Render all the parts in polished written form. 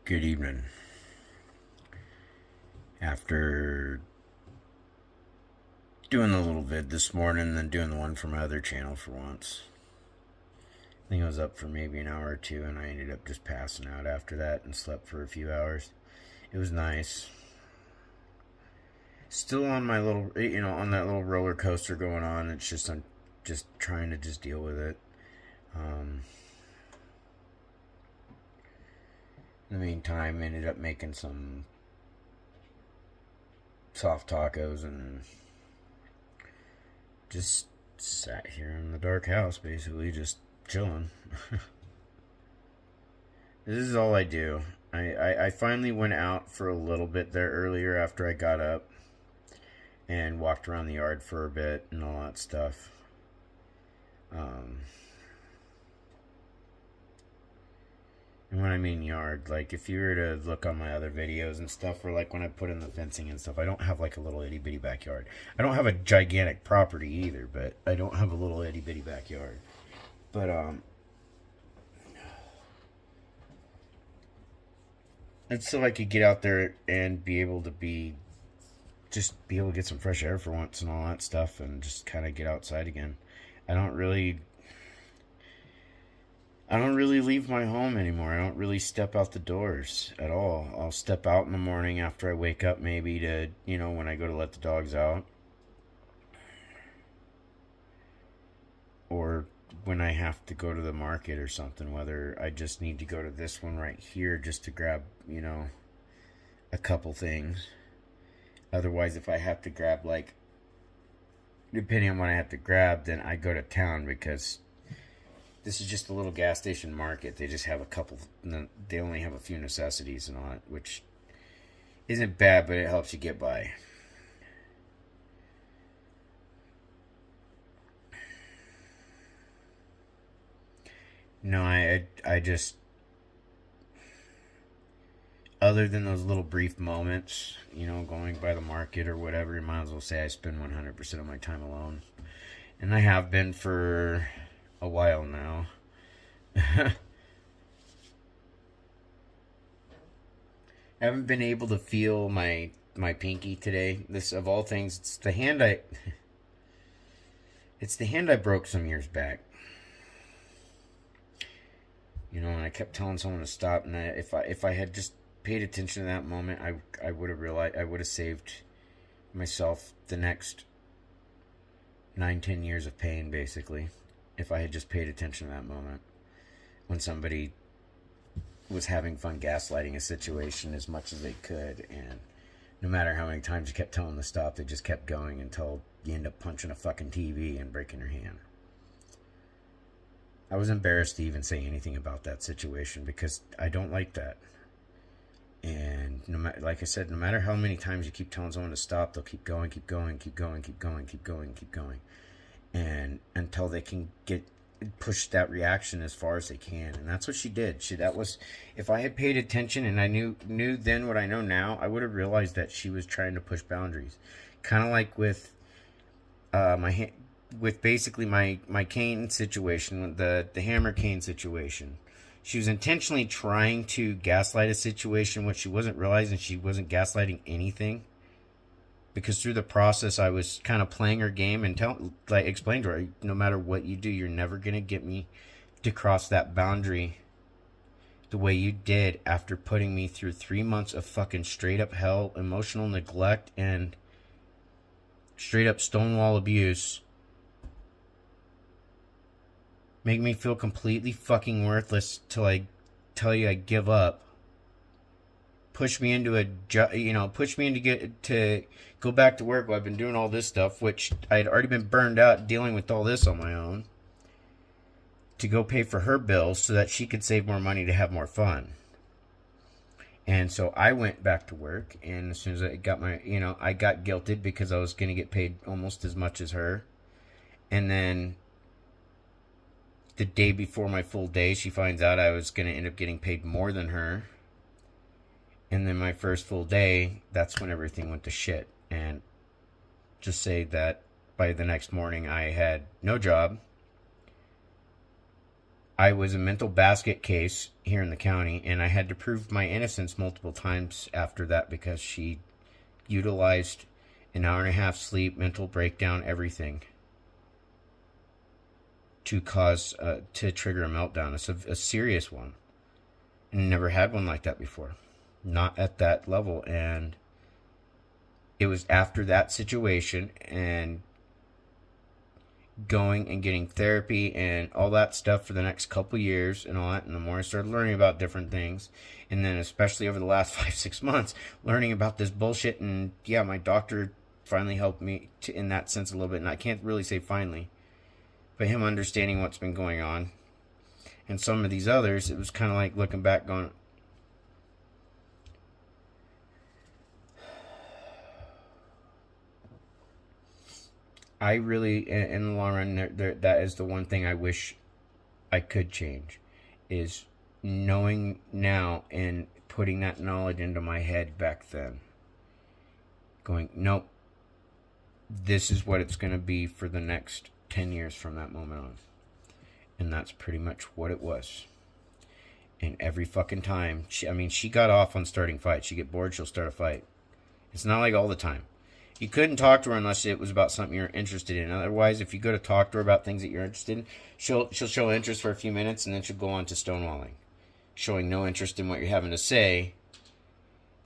Good evening. After doing the little vid this morning, then doing the one for my other channel for once, I think I was up for maybe an hour or two, and I ended up just passing out after that and slept for a few hours. It was nice. Still on my little, on that little roller coaster going on. It's just, I'm just trying to just deal with it. In the meantime, ended up making some soft tacos and just sat here in the dark house, basically, just chilling. This is all I do. I finally went out for a little bit there earlier after I got up and walked around the yard for a bit and all that stuff. And when I mean yard, like if you were to look on my other videos and stuff, or like when I put in the fencing and stuff, I don't have like a little itty bitty backyard. I don't have a gigantic property either, but I don't have a little itty bitty backyard. But it's so I could get out there and be able to just be able to get some fresh air for once and all that stuff, and just kind of get outside again. I don't really I don't really leave my home anymore. I don't really step out the doors at all. I'll step out in the morning after I wake up, maybe to, when I go to let the dogs out. Or when I have to go to the market or something, whether I just need to go to this one right here just to grab, a couple things. Otherwise, if I have to grab, like, depending on what I have to grab, then I go to town because this is just a little gas station market. They just have a couple, they only have a few necessities and all that, which isn't bad, but it helps you get by. No, I just, other than those little brief moments, going by the market or whatever, you might as well say I spend 100% of my time alone. And I have been for a while now. I haven't been able to feel my pinky today. This, of all things, it's the hand I broke some years back. And I kept telling someone to stop. And if I had just paid attention to that moment, I would have realized, I would have saved myself the next 9-10 years of pain, basically, if I had just paid attention to that moment when somebody was having fun gaslighting a situation as much as they could, and no matter how many times you kept telling them to stop, they just kept going until you end up punching a fucking TV and breaking your hand. I was embarrassed to even say anything about that situation because I don't like that. And like I said, no matter how many times you keep telling someone to stop, they'll keep going, keep going, keep going, keep going, keep going, keep going, and until they can push that reaction as far as they can. And that's what she did. That was, if I had paid attention and I knew then what I know now, I would have realized that she was trying to push boundaries, kind of like with with basically my cane situation, the hammer cane situation. She was intentionally trying to gaslight a situation when she wasn't realizing she wasn't gaslighting anything. Because through the process, I was kind of playing her game and explained to her, no matter what you do, you're never going to get me to cross that boundary the way you did after putting me through 3 months of fucking straight up hell, emotional neglect, and straight up stonewall abuse. Make me feel completely fucking worthless till I tell you I give up. Push me into to go back to work while I've been doing all this stuff, which I had already been burned out dealing with all this on my own, to go pay for her bills so that she could save more money to have more fun. And so I went back to work, and as soon as I got I got guilted because I was going to get paid almost as much as her. And then the day before my full day, she finds out I was going to end up getting paid more than her. And then my first full day, that's when everything went to shit. And just say that by the next morning, I had no job. I was a mental basket case here in the county, and I had to prove my innocence multiple times after that because she utilized an hour and a half sleep, mental breakdown, everything to cause to trigger a meltdown. It's a serious one, and never had one like that before, not at that level. And it was after that situation and going and getting therapy and all that stuff for the next couple years and all that, and the more I started learning about different things, and then especially over the last 5-6 months learning about this bullshit. And yeah, my doctor finally helped me in that sense a little bit, and I can't really say finally, but him understanding what's been going on. And some of these others, it was kind of like looking back going, I really, in the long run, that is the one thing I wish I could change, is knowing now and putting that knowledge into my head back then. Going, nope, this is what it's going to be for the next 10 years from that moment on. And that's pretty much what it was. And every fucking time, she got off on starting fights. She get bored, she'll start a fight. It's not like all the time. You couldn't talk to her unless it was about something you're interested in. Otherwise, if you go to talk to her about things that you're interested in, she'll show interest for a few minutes, and then she'll go on to stonewalling, showing no interest in what you're having to say,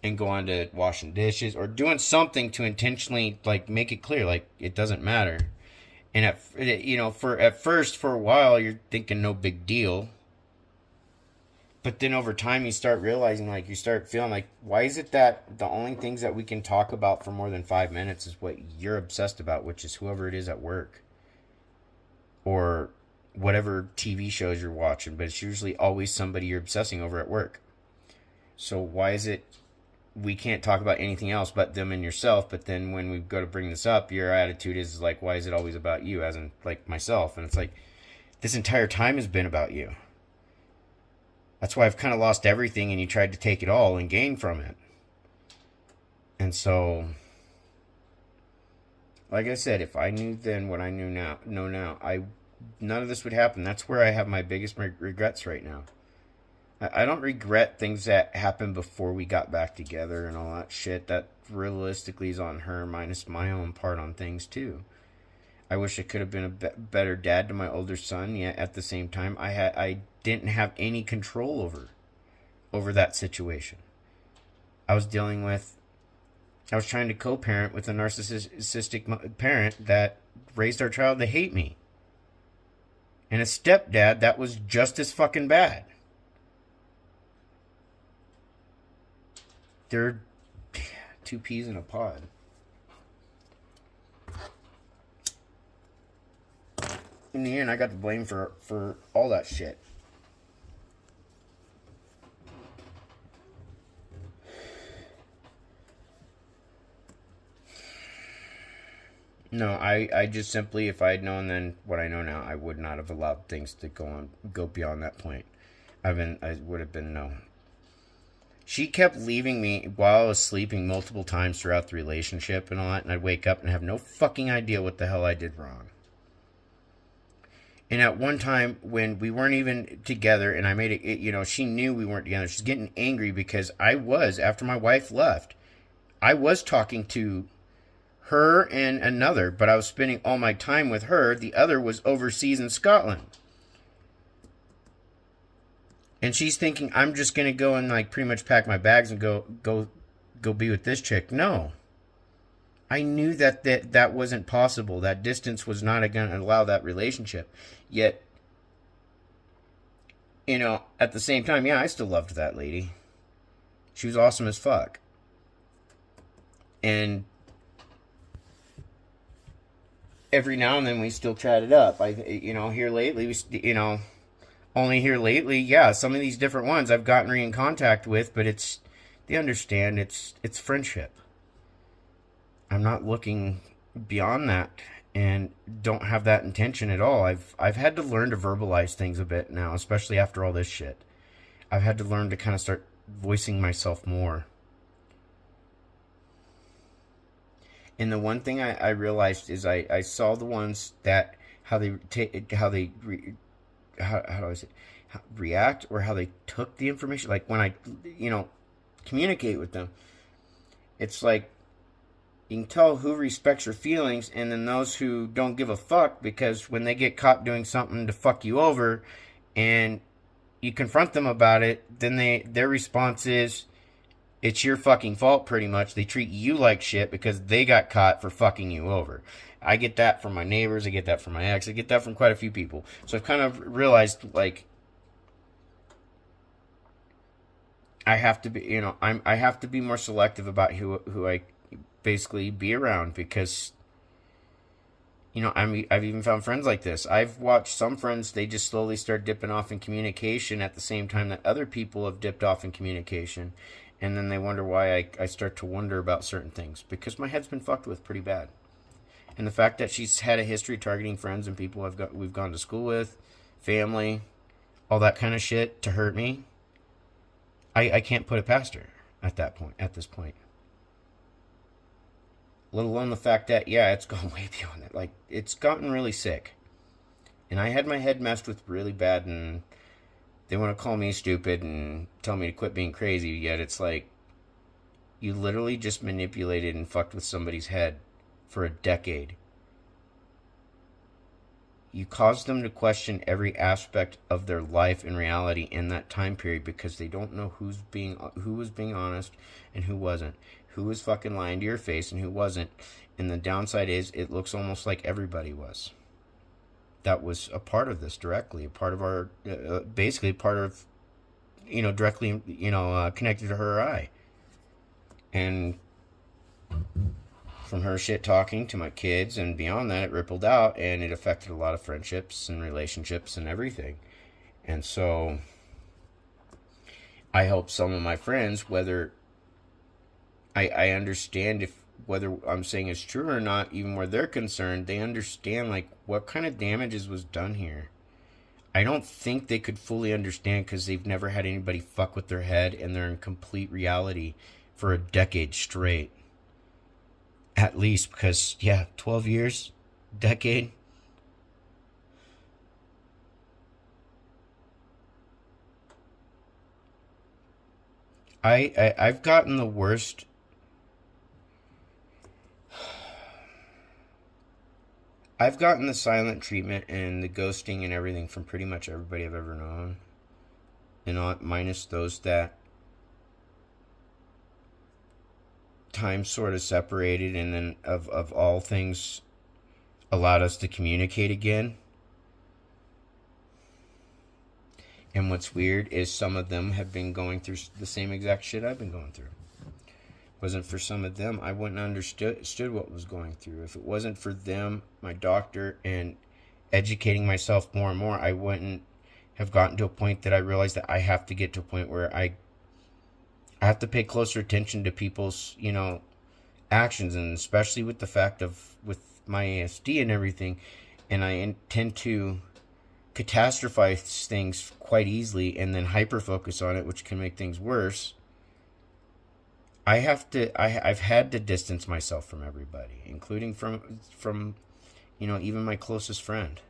and go on to washing dishes or doing something to intentionally like make it clear like it doesn't matter. And at first for a while you're thinking no big deal. But then over time you start realizing, like, you start feeling like, why is it that the only things that we can talk about for more than 5 minutes is what you're obsessed about, which is whoever it is at work or whatever TV shows you're watching, but it's usually always somebody you're obsessing over at work. So why is it we can't talk about anything else but them and yourself? But then when we go to bring this up, your attitude is like, why is it always about you, as in like myself? And it's like, this entire time has been about you. That's why I've kind of lost everything, and you tried to take it all and gain from it. And so, like I said, if I knew then what I know now, none of this would happen. That's where I have my biggest regrets right now. I don't regret things that happened before we got back together and all that shit. That realistically is on her, minus my own part on things too. I wish I could have been a better dad to my older son. Yet at the same time, I didn't have any control over that situation. I was trying to co-parent with a narcissistic parent that raised our child to hate me, and a stepdad that was just as fucking bad. They're two peas in a pod. In the end, I got the blame for all that shit. No, I just simply, if I had known then what I know now, I would not have allowed things to go beyond that point. I would have been no. She kept leaving me while I was sleeping multiple times throughout the relationship and all that, and I'd wake up and have no fucking idea what the hell I did wrong. And at one time when we weren't even together, and I made it, she knew we weren't together. She's getting angry because after my wife left, I was talking to her and another, but I was spending all my time with her. The other was overseas in Scotland. And she's thinking I'm just going to go and like pretty much pack my bags and go be with this chick. No. I knew that wasn't possible. That distance was not going to allow that relationship. Yet, at the same time, yeah, I still loved that lady. She was awesome as fuck. And every now and then we still chatted up. Here lately, only here lately, yeah, some of these different ones I've gotten in contact with, but they understand it's friendship. I'm not looking beyond that and don't have that intention at all. I've had to learn to verbalize things a bit now, especially after all this shit. I've had to learn to kind of start voicing myself more. And the one thing I realized is I saw the ones that how they how do I say, react, or how they took the information. Like when I, communicate with them, it's like you can tell who respects your feelings and then those who don't give a fuck, because when they get caught doing something to fuck you over and you confront them about it, then their response is, it's your fucking fault, pretty much. They treat you like shit because they got caught for fucking you over. I get that from my neighbors. I get that from my ex. I get that from quite a few people. So I've kind of realized, like, I have to be, I have to be more selective about who I basically be around, because, I've even found friends like this. I've watched some friends, they just slowly start dipping off in communication at the same time that other people have dipped off in communication. And then they wonder why I start to wonder about certain things, because my head's been fucked with pretty bad. And the fact that she's had a history targeting friends and people we've gone to school with, family, all that kind of shit to hurt me, I can't put it past her at this point. Let alone the fact that, yeah, it's gone way beyond that. Like, it's gotten really sick. And I had my head messed with really bad, and they want to call me stupid and tell me to quit being crazy, yet it's like, you literally just manipulated and fucked with somebody's head for a decade. You caused them to question every aspect of their life and reality in that time period, because they don't know who was being honest and who wasn't, who was fucking lying to your face and who wasn't. And the downside is, it looks almost like everybody was. That was a part of this directly, a part of our, basically part of, directly, connected to her or I. And from her shit talking to my kids and beyond that, it rippled out and it affected a lot of friendships and relationships and everything. And so I hope some of my friends, whether I understand whether I'm saying it's true or not, even where they're concerned, they understand, like, what kind of damages was done here. I don't think they could fully understand, because they've never had anybody fuck with their head, and they're in complete reality for a decade straight. At least, because, 12 years, decade. I've gotten the worst. I've gotten the silent treatment and the ghosting and everything from pretty much everybody I've ever known. And minus those that time sort of separated, and then of all things allowed us to communicate again. And what's weird is some of them have been going through the same exact shit I've been going through. Wasn't for some of them, I wouldn't have understood what was going through. If it wasn't for them, my doctor, and educating myself more and more, I wouldn't have gotten to a point that I realized that I have to get to a point where I have to pay closer attention to people's, actions, and especially with the fact of with my ASD and everything, and I tend to catastrophize things quite easily and then hyper focus on it, which can make things worse. I've had to distance myself from everybody, including from even my closest friend,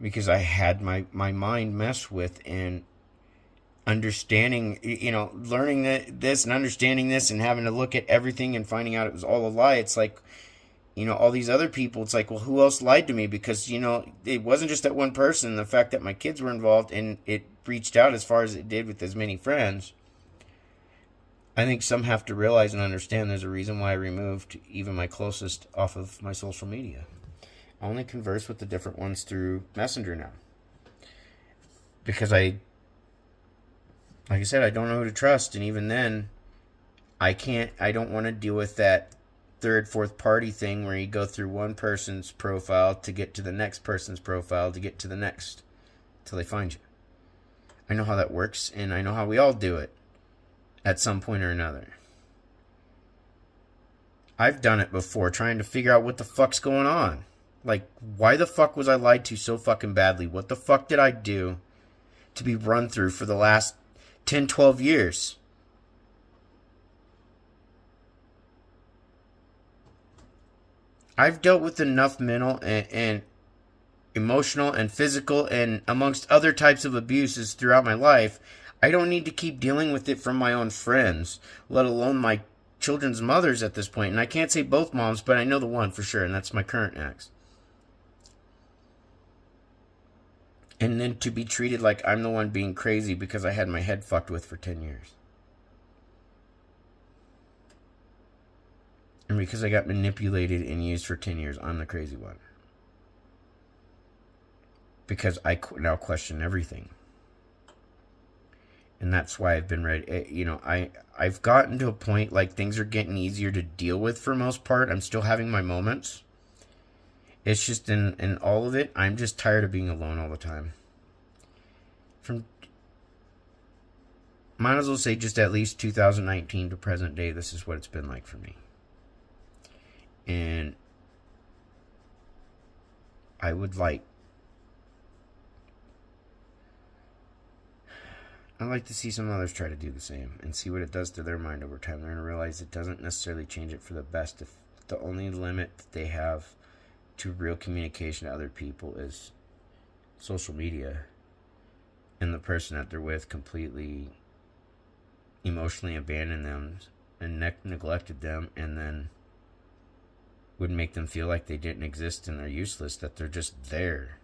because I had my mind messed with, and understanding, learning this and understanding this and having to look at everything and finding out it was all a lie. It's like, all these other people, it's like, well, who else lied to me? Because, it wasn't just that one person. The fact that my kids were involved and it reached out as far as it did with as many friends. I think some have to realize and understand there's a reason why I removed even my closest off of my social media. I only converse with the different ones through Messenger now. Because like I said, I don't know who to trust. And even then, I don't want to deal with that third, fourth party thing where you go through one person's profile to get to the next person's profile to get to the next till they find you. I know how that works, and I know how we all do it at some point or another. I've done it before, trying to figure out what the fuck's going on. Like, why the fuck was I lied to so fucking badly? What the fuck did I do to be run through for the last 10, 12 years? I've dealt with enough mental and emotional and physical and amongst other types of abuses throughout my life, I don't need to keep dealing with it from my own friends, let alone my children's mothers at this point. And I can't say both moms, but I know the one for sure, and that's my current ex. And then to be treated like I'm the one being crazy because I had my head fucked with for 10 years. And because I got manipulated and used for 10 years, I'm the crazy one. Because I now question everything. And that's why I've been ready. You know, I've gotten to a point like things are getting easier to deal with for most part. I'm still having my moments. It's just in all of it, I'm just tired of being alone all the time. Might as well say just at least 2019 to present day, this is what it's been like for me. And I would like, I'd like to see some others try to do the same and see what it does to their mind over time. They're going to realize it doesn't necessarily change it for the best if the only limit that they have to real communication to other people is social media, and the person that they're with completely emotionally abandoned them and neglected them, and then would make them feel like they didn't exist and they're useless, that they're just there.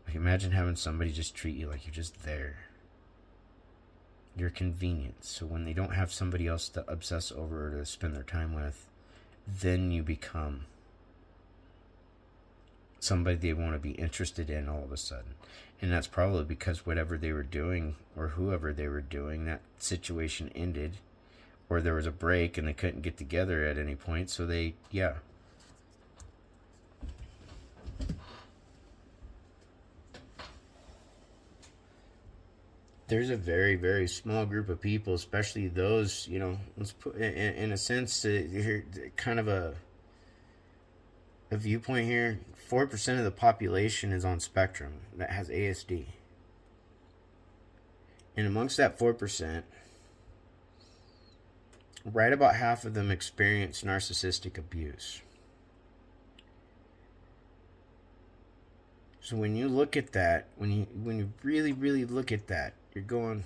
Like, imagine having somebody just treat you like you're just there. You're a convenience. So when they don't have somebody else to obsess over or to spend their time with, then you become somebody they want to be interested in all of a sudden. And that's probably because whatever they were doing, or whoever they were doing, that situation ended, or there was a break and they couldn't get together at any point, so they, yeah. There's a very, very small group of people, especially those, you know, let's put, in a sense, here, kind of a viewpoint here, 4% of the population is on spectrum that has ASD. And amongst that 4%, right about half of them experience narcissistic abuse. So when you look at that, when you really, really look at that, you're going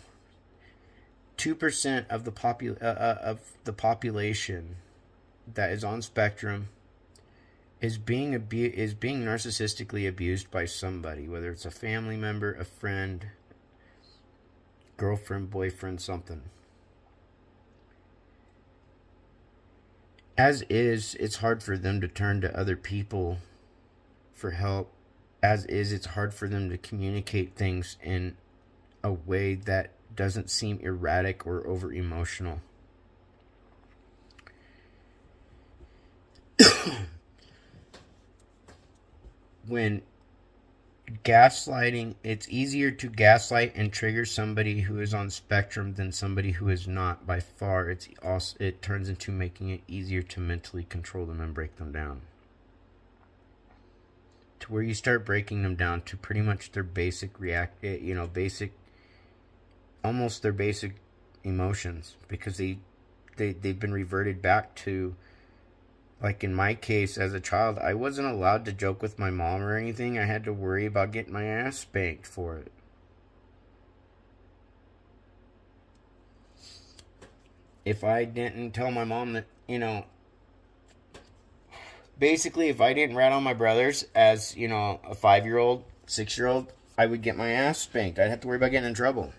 2% of the population that is on spectrum is being narcissistically abused by somebody, whether it's a family member, a friend, girlfriend, boyfriend, something. As is, it's hard for them to turn to other people for help. As is, it's hard for them to communicate things in a way that doesn't seem erratic or over emotional. When gaslighting, it's easier to gaslight and trigger somebody who is on spectrum than somebody who is not. By far, it turns into making it easier to mentally control them and break them down, to where you start breaking them down to pretty much their basic almost their basic emotions, because they've been reverted back to, like in my case as a child, I wasn't allowed to joke with my mom or anything. I had to worry about getting my ass spanked for it. If I didn't tell my mom that, basically if I didn't rat on my brothers as, a 5-year-old, 6-year-old, I would get my ass spanked. I'd have to worry about getting in trouble.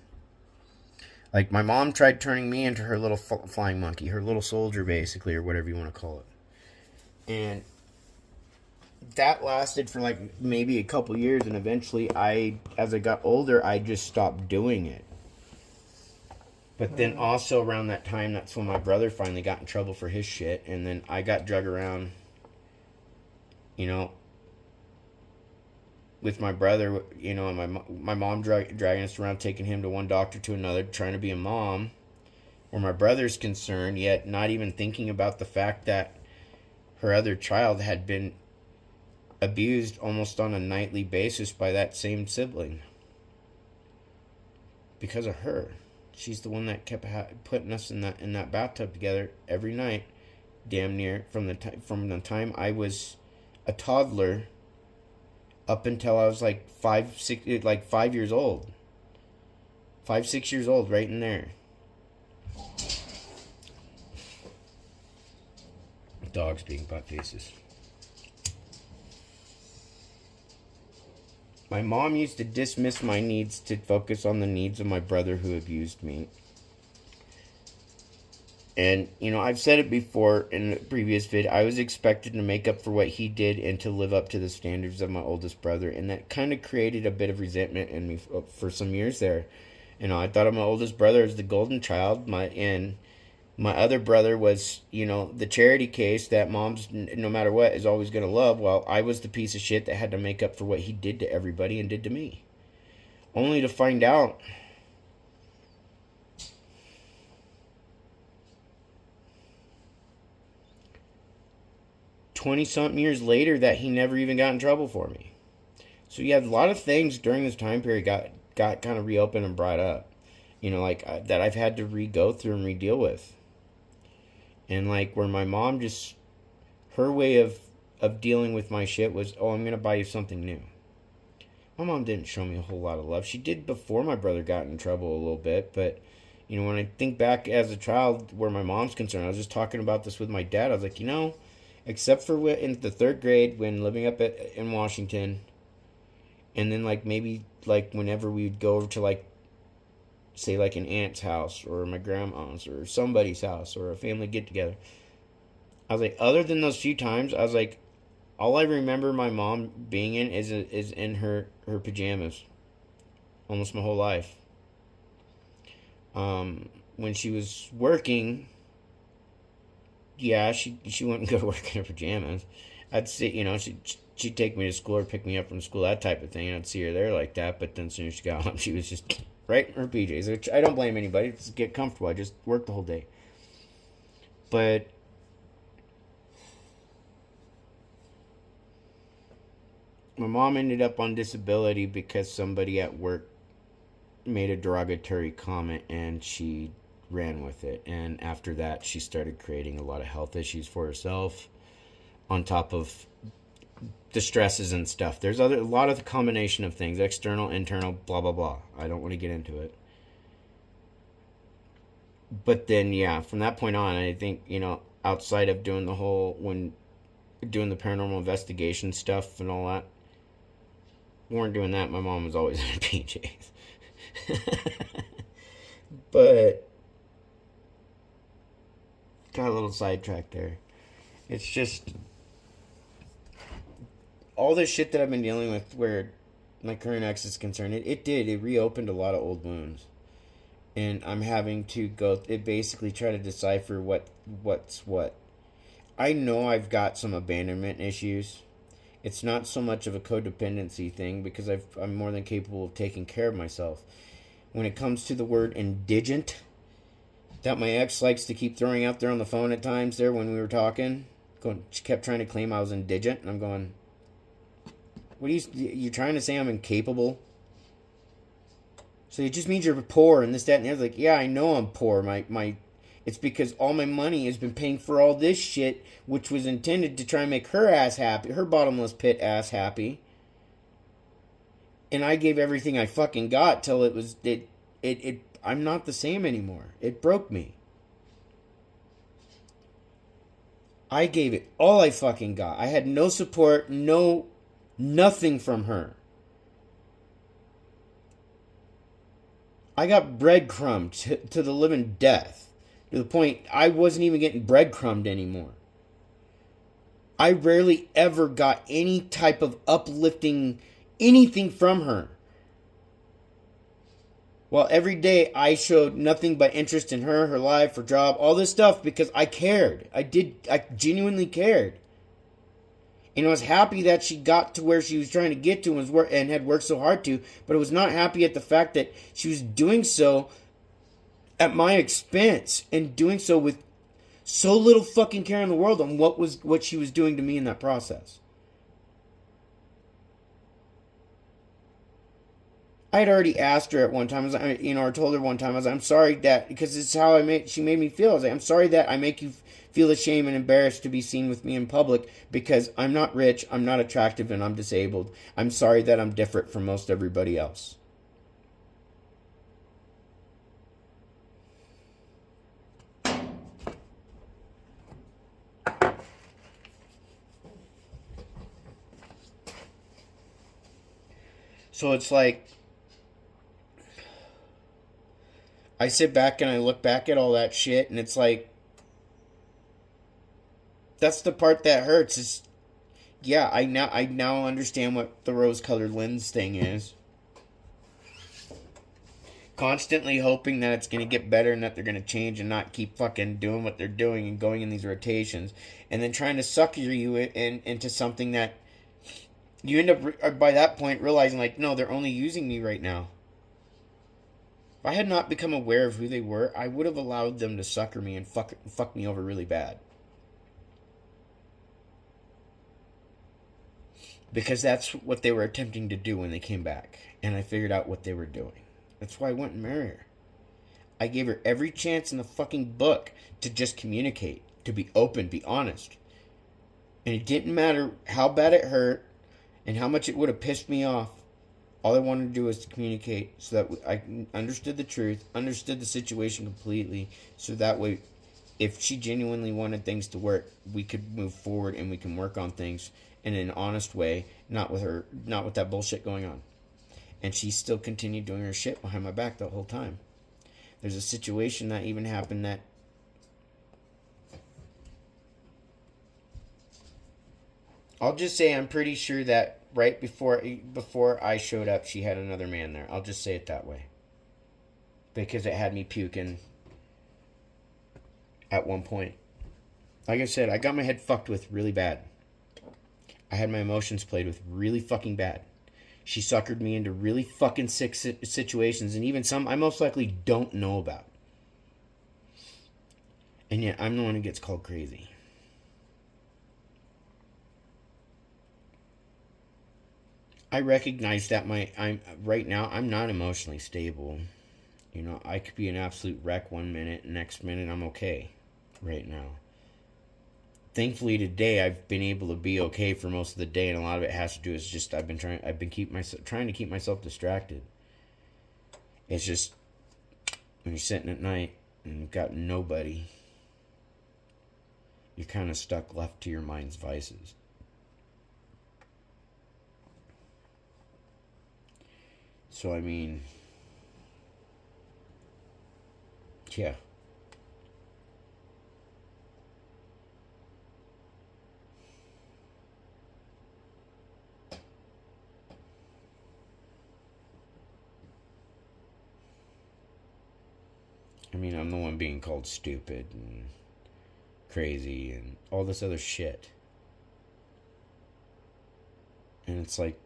Like, my mom tried turning me into her little flying monkey, her little soldier, basically, or whatever you want to call it. And that lasted for like maybe a couple years, and eventually as I got older, I just stopped doing it. But then also around that time, that's when my brother finally got in trouble for his shit, and then I got drug around, with my brother, and my mom dragging us around, taking him to one doctor to another, trying to be a mom, where my brother's concerned, yet not even thinking about the fact that her other child had been abused almost on a nightly basis by that same sibling. Because of her. She's the one that kept putting us in that bathtub together every night, damn near, from the time I was a toddler up until I was like 5 years old. 5, 6 years old, right in there. Dogs being butt faces. My mom used to dismiss my needs to focus on the needs of my brother who abused me. And, I've said it before in a previous vid. I was expected to make up for what he did and to live up to the standards of my oldest brother. And that kind of created a bit of resentment in me for some years there. I thought of my oldest brother as the golden child. And my other brother was, the charity case that mom's, no matter what, is always going to love. While I was the piece of shit that had to make up for what he did to everybody and did to me. Only to find out 20-something years later that he never even got in trouble for me. So a lot of things during this time period got kind of reopened and brought up. That I've had to re-go through and re-deal with. And where my mom just, her way of dealing with my shit was, oh, I'm going to buy you something new. My mom didn't show me a whole lot of love. She did before my brother got in trouble a little bit. But, when I think back as a child where my mom's concerned, I was just talking about this with my dad. I was like, except for in the 3rd grade when living up in Washington, and then maybe whenever we would go over to say an aunt's house or my grandma's or somebody's house or a family get together, I was like, other than those few times, I was like, all I remember my mom being in is in her pajamas almost my whole life. When she was working, yeah, she wouldn't go to work in her pajamas. I'd see, she'd take me to school or pick me up from school, that type of thing. I'd see her there like that, but then as soon as she got home, she was just right in her PJs, which I don't blame anybody. Just get comfortable. I just worked the whole day. But my mom ended up on disability because somebody at work made a derogatory comment and she ran with it. And after that, she started creating a lot of health issues for herself on top of the stresses and stuff. There's a lot of the combination of things, external, internal, blah, blah, blah. I don't want to get into it. But then, yeah, from that point on, I think, outside of doing the paranormal investigation stuff and all that, we weren't doing that. My mom was always in her PJs. But got a little sidetracked there. It's just all this shit that I've been dealing with where my current ex is concerned, it reopened a lot of old wounds. And I'm having to basically try to decipher what's what. I know I've got some abandonment issues. It's not so much of a codependency thing because I'm more than capable of taking care of myself. When it comes to the word indigent, that my ex likes to keep throwing out there on the phone at times there when we were talking, she kept trying to claim I was indigent, and I'm going, what are you trying to say I'm incapable? So it just means you're poor and this, that, and the other. Like, yeah, I know I'm poor. It's because all my money has been paying for all this shit, which was intended to try and make her ass happy, her bottomless pit ass happy. And I gave everything I fucking got till I'm not the same anymore. It broke me. I gave it all I fucking got. I had no support, nothing from her. I got breadcrumbed to the living death. To the point I wasn't even getting breadcrumbed anymore. I rarely ever got any type of uplifting anything from her. Well, every day I showed nothing but interest in her life, her job, all this stuff because I cared. I genuinely cared. And I was happy that she got to where she was trying to get to and had worked so hard to, but I was not happy at the fact that she was doing so at my expense and doing so with so little fucking care in the world on what she was doing to me in that process. I'd already asked her at one time, or told her one time, I was like, I'm sorry that, because it's how she made me feel. I was like, I'm sorry that I make you feel ashamed and embarrassed to be seen with me in public because I'm not rich, I'm not attractive, and I'm disabled. I'm sorry that I'm different from most everybody else. So it's like, I sit back and I look back at all that shit, and it's like, that's the part that hurts. Is yeah, I now understand what the rose-colored lens thing is. Constantly hoping that it's gonna get better and that they're gonna change and not keep fucking doing what they're doing and going in these rotations, and then trying to sucker you into something that you end up by that point realizing like, no, they're only using me right now. If I had not become aware of who they were, I would have allowed them to sucker me and fuck me over really bad. Because that's what they were attempting to do when they came back. And I figured out what they were doing. That's why I went and married her. I gave her every chance in the fucking book to just communicate, to be open, be honest. And it didn't matter how bad it hurt and how much it would have pissed me off. All I wanted to do was to communicate so that I understood the truth, understood the situation completely, so that way, if she genuinely wanted things to work, we could move forward and we can work on things in an honest way, not with that bullshit going on. And she still continued doing her shit behind my back the whole time. There's a situation that even happened that I'll just say I'm pretty sure that right before I showed up, she had another man there. I'll just say it that way. Because it had me puking at one point. Like I said, I got my head fucked with really bad. I had my emotions played with really fucking bad. She suckered me into really fucking sick situations, and even some I most likely don't know about. And yet, I'm the one who gets called crazy. I recognize that I'm right now, I'm not emotionally stable. You know, I could be an absolute wreck one minute, next minute I'm okay right now. Thankfully today I've been able to be okay for most of the day, and a lot of it has to do is just I've been trying to keep myself distracted. It's just when you're sitting at night and you've got nobody, you're kind of stuck left to your mind's vices. So I mean, yeah. I mean, I'm the one being called stupid and crazy and all this other shit. And it's like,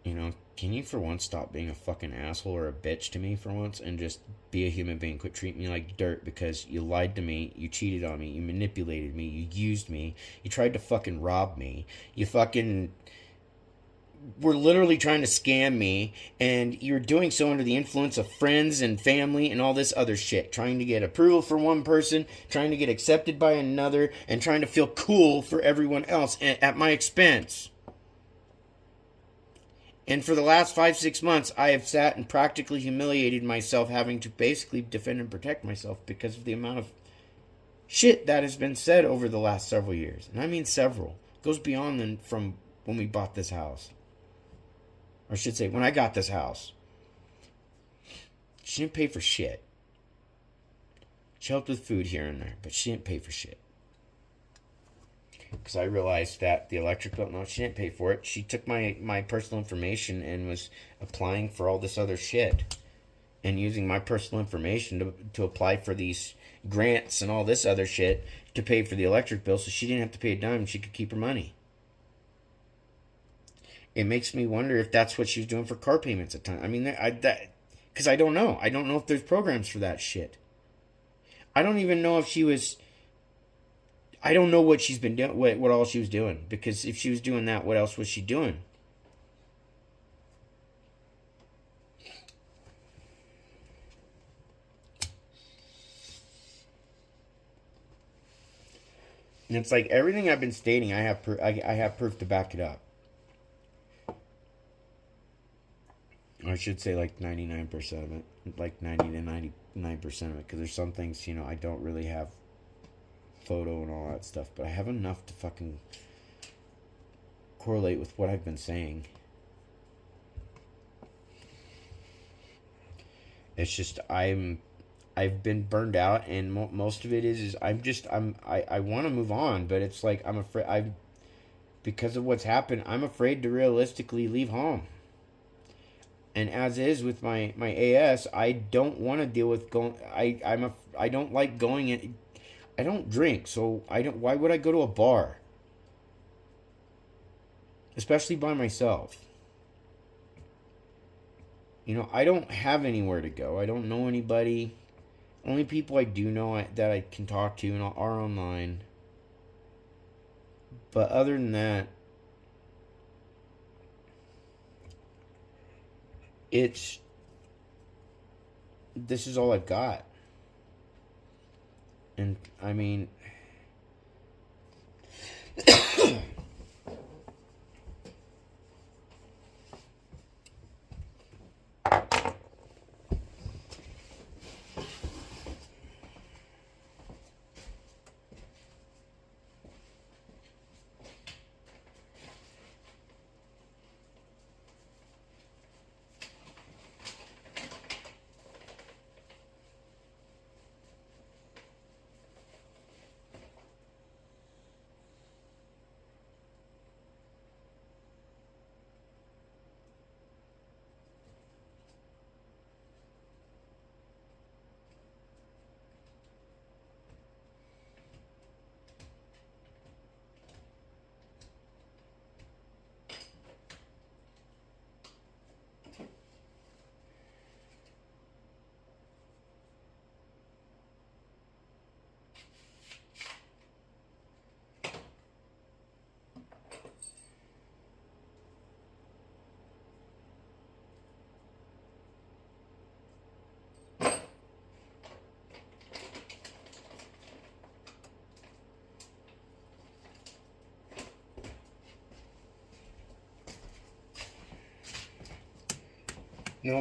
you know, can you for once stop being a fucking asshole or a bitch to me for once and just be a human being? Quit treating me like dirt because you lied to me, you cheated on me, you manipulated me, you used me, you tried to fucking rob me, you fucking were literally trying to scam me, and you're doing so under the influence of friends and family and all this other shit, trying to get approval for one person, trying to get accepted by another, and trying to feel cool for everyone else at my expense. And for the last 5-6 months, I have sat and practically humiliated myself, having to basically defend and protect myself because of the amount of shit that has been said over the last several years. And I mean several. It goes beyond from when we bought this house. Or I should say, when I got this house. She didn't pay for shit. She helped with food here and there, but she didn't pay for shit. Because I realized that the electric bill, no, she didn't pay for it. She took my personal information and was applying for all this other shit. And using my personal information to apply for these grants and all this other shit to pay for the electric bill, so she didn't have to pay a dime and she could keep her money. It makes me wonder if that's what she was doing for car payments at times. I mean, because I don't know. I don't know if there's programs for that shit. I don't even know if she was... I don't know what she's been doing, what all she was doing. Because if she was doing that, what else was she doing? And it's like everything I've been stating, I have proof to back it up. Or I should say like 99% of it. Like 90 to 99% of it. Because there's some things, I don't really have photo and all that stuff. But I have enough to fucking correlate with what I've been saying. It's just I've been burned out, and most of it is I want to move on, but it's like I'm afraid because of what's happened. I'm afraid to realistically leave home. And as is with my AS, I don't want to deal with going. I don't like going in. I don't drink, so I don't. Why would I go to a bar? Especially by myself. I don't have anywhere to go. I don't know anybody. Only people I do know that I can talk to are online. But other than that, this is all I've got. And I mean,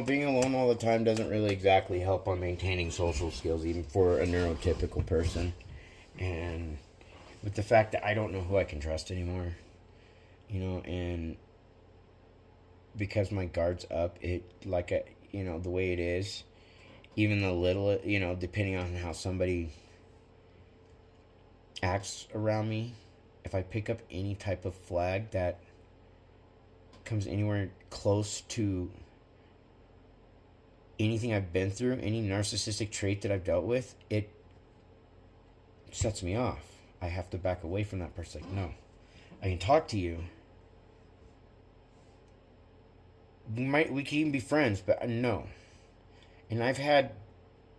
being alone all the time doesn't really exactly help on maintaining social skills, even for a neurotypical person. And with the fact that I don't know who I can trust anymore, and because my guard's up, the way it is, even the little, depending on how somebody acts around me, if I pick up any type of flag that comes anywhere close to anything I've been through, any narcissistic trait that I've dealt with, it sets me off. I have to back away from that person. Like, no, I can talk to you. We can even be friends, but no. And I've had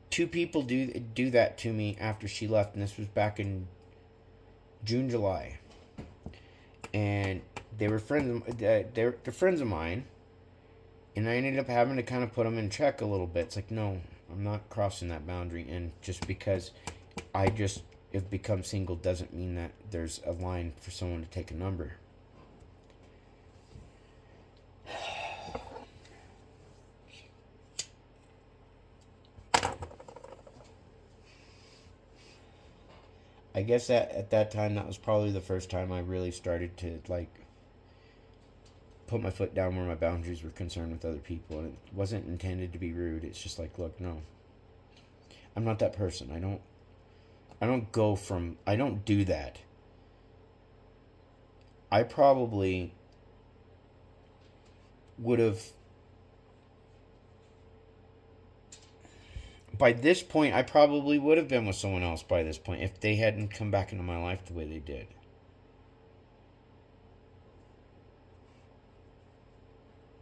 2 people do that to me after she left, and this was back in June, July. And they were friends. They're friends of mine. And I ended up having to kind of put them in check a little bit. It's like, no, I'm not crossing that boundary. And just because I just have become single doesn't mean that there's a line for someone to take a number. I guess that at that time, that was probably the first time I really started to, put my foot down where my boundaries were concerned with other people. And it wasn't intended to be rude. It's just like, look, no. I'm not that person. I don't do that. I probably would have, by this point, I probably would have been with someone else by this point if they hadn't come back into my life the way they did.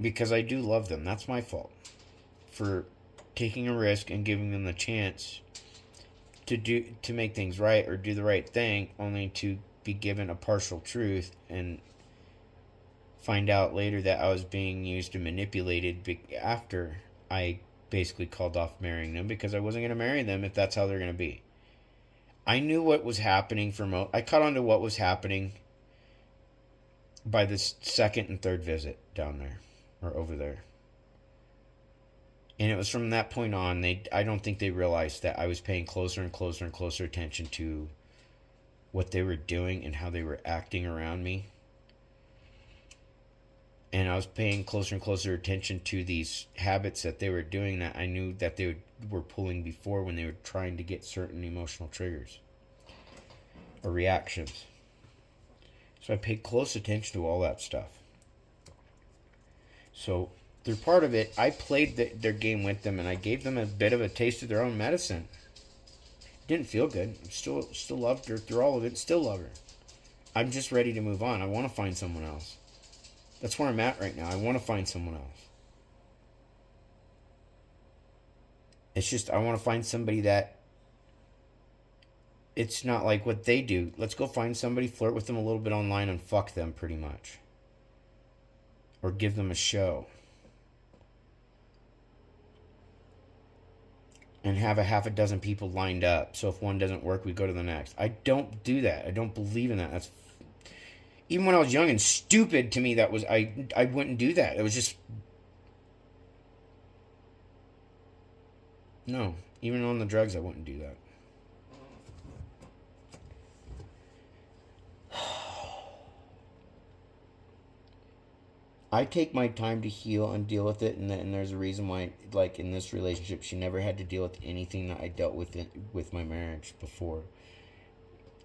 Because I do love them. That's my fault for taking a risk and giving them the chance to make things right or do the right thing, only to be given a partial truth and find out later that I was being used and manipulated after I basically called off marrying them, because I wasn't going to marry them if that's how they're going to be. I knew what was happening I caught on to what was happening by this second and third visit down there or over there. And it was from that point on, I don't think they realized that I was paying closer and closer and closer attention to what they were doing and how they were acting around me. And I was paying closer and closer attention to these habits that they were doing that I knew that they were pulling before when they were trying to get certain emotional triggers or reactions. So I paid close attention to all that stuff. So through part of it, I played their game with them, and I gave them a bit of a taste of their own medicine. Didn't feel good. Still loved her through all of it. Still love her. I'm just ready to move on. I want to find someone else. That's where I'm at right now. I want to find someone else. It's just I want to find somebody that it's not like what they do. Let's go find somebody, flirt with them a little bit online, and fuck them pretty much. Or give them a show. And have a half a dozen people lined up. So if one doesn't work, we go to the next. I don't do that. I don't believe in that. That's even when I was young and stupid, to me, that was I wouldn't do that. It was just no. Even on the drugs, I wouldn't do that. I take my time to heal and deal with it, and there's a reason why, like in this relationship, she never had to deal with anything that I dealt with my marriage before.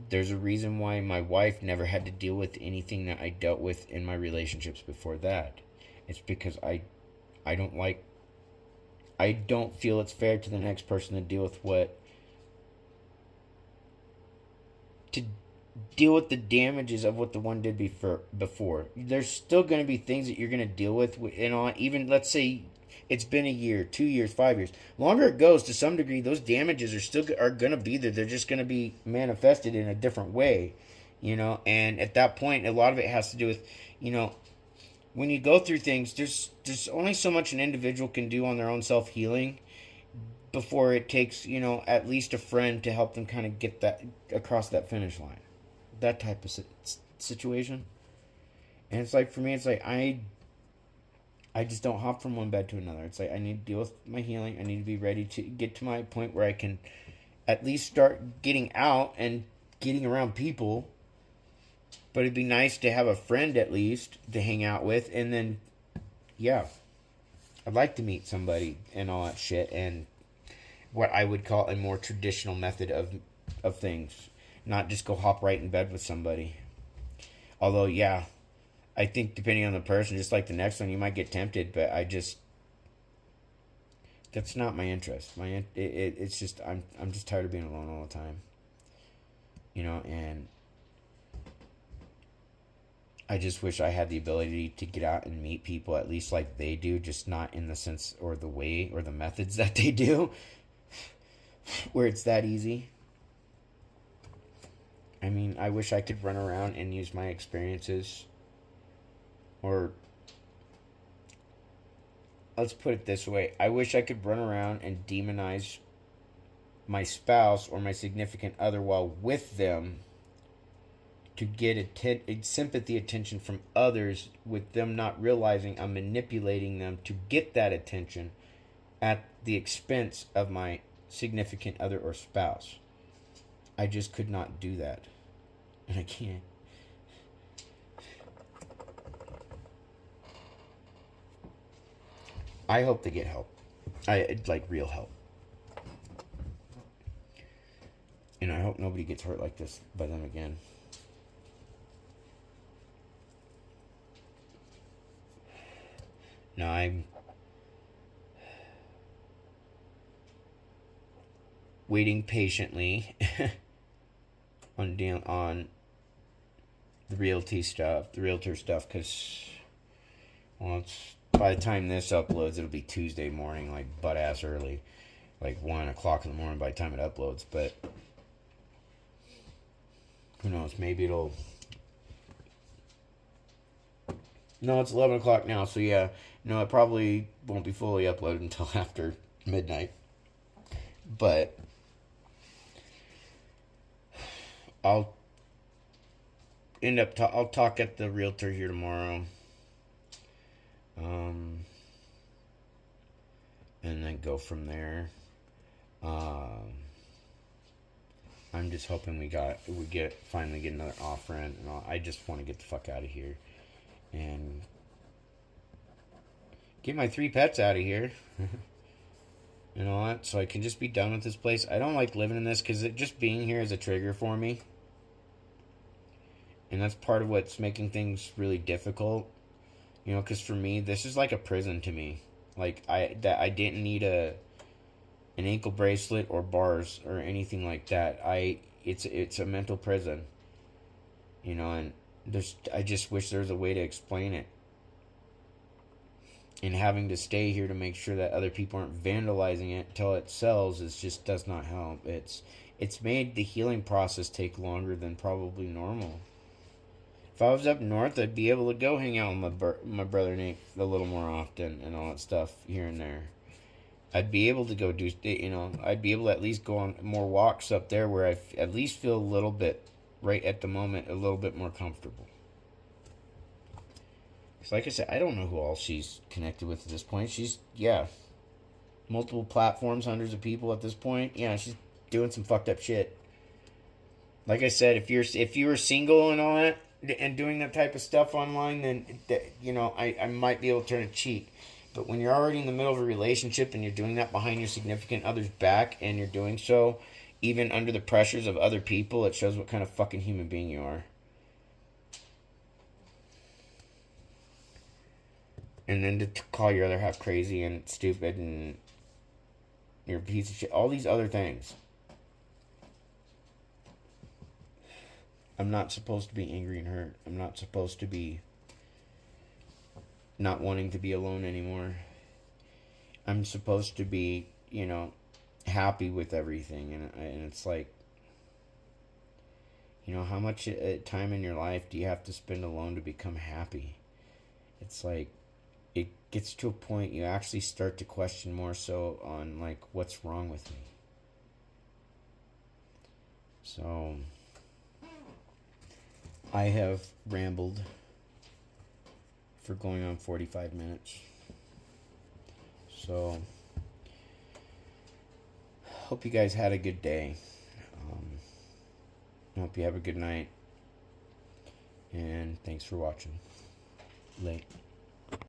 There's a reason why my wife never had to deal with anything that I dealt with in my relationships before that. It's because I don't feel it's fair to the next person to deal with the damages of what the one did before. There's still going to be things that you're going to deal with, and even let's say it's been a year, 2 years, 5 years. Longer it goes, to some degree, those damages are going to be there. They're just going to be manifested in a different way, And at that point, a lot of it has to do with, when you go through things, there's only so much an individual can do on their own self-healing before it takes, at least a friend to help them kind of get that across that finish line. That type of situation. And it's like, for me, it's like I just don't hop from one bed to another. It's like I need to deal with my healing. I need to be ready to get to my point where I can at least start getting out and getting around people. But it'd be nice to have a friend at least to hang out with. And then, yeah, I'd like to meet somebody and all that shit. And what I would call a more traditional method of things. Not just go hop right in bed with somebody. Although, yeah, I think depending on the person, just like the next one, you might get tempted, but that's not my interest. It's just I'm just tired of being alone all the time. And I just wish I had the ability to get out and meet people at least like they do, just not in the sense or the way or the methods that they do, where it's that easy. I mean, I wish I could run around and use my experiences, or let's put it this way. I wish I could run around and demonize my spouse or my significant other while with them to get sympathy attention from others, with them not realizing I'm manipulating them to get that attention at the expense of my significant other or spouse. I just could not do that. And I can't. I hope they get help. Like real help. And I hope nobody gets hurt like this by them again. No, I'm waiting patiently on the realtor stuff, because, well, it's, by the time this uploads, it'll be Tuesday morning, like butt ass early, like 1 o'clock in the morning by the time it uploads. But who knows? Maybe it'll. No, it's 11 o'clock now, so yeah. No, it probably won't be fully uploaded until after midnight. But I'll I'll talk at the realtor here tomorrow. And then go from there. I'm just hoping we finally get another offer in, and I just want to get the fuck out of here and get my 3 pets out of here. And all that, so I can just be done with this place. I don't like living in this because just being here is a trigger for me, and that's part of what's making things really difficult. You know, because for me, this is like a prison to me. Like I didn't need an ankle bracelet or bars or anything like that. It's a mental prison. You know, and I just wish there was a way to explain it. And having to stay here to make sure that other people aren't vandalizing it until it sells just does not help. It's made the healing process take longer than probably normal. If I was up north, I'd be able to go hang out with my brother Nate a little more often and all that stuff here and there. I'd be able to go do, I'd be able to at least go on more walks up there where I at least feel a little bit, right at the moment, a little bit more comfortable. Like I said, I don't know who all she's connected with at this point. She's, multiple platforms, hundreds of people at this point. Yeah, she's doing some fucked up shit. Like I said, if you were single and all that, and doing that type of stuff online, then, I might be able to turn a cheek. But when you're already in the middle of a relationship and you're doing that behind your significant other's back, and you're doing so even under the pressures of other people, it shows what kind of fucking human being you are. And then to call your other half crazy and stupid and you're a piece of shit. All these other things. I'm not supposed to be angry and hurt. I'm not supposed to be not wanting to be alone anymore. I'm supposed to be, happy with everything. And it's like, how much time in your life do you have to spend alone to become happy? It's like, it gets to a point you actually start to question more so on, like, what's wrong with me. So, I have rambled for going on 45 minutes. So, hope you guys had a good day. Hope you have a good night. And thanks for watching. Late.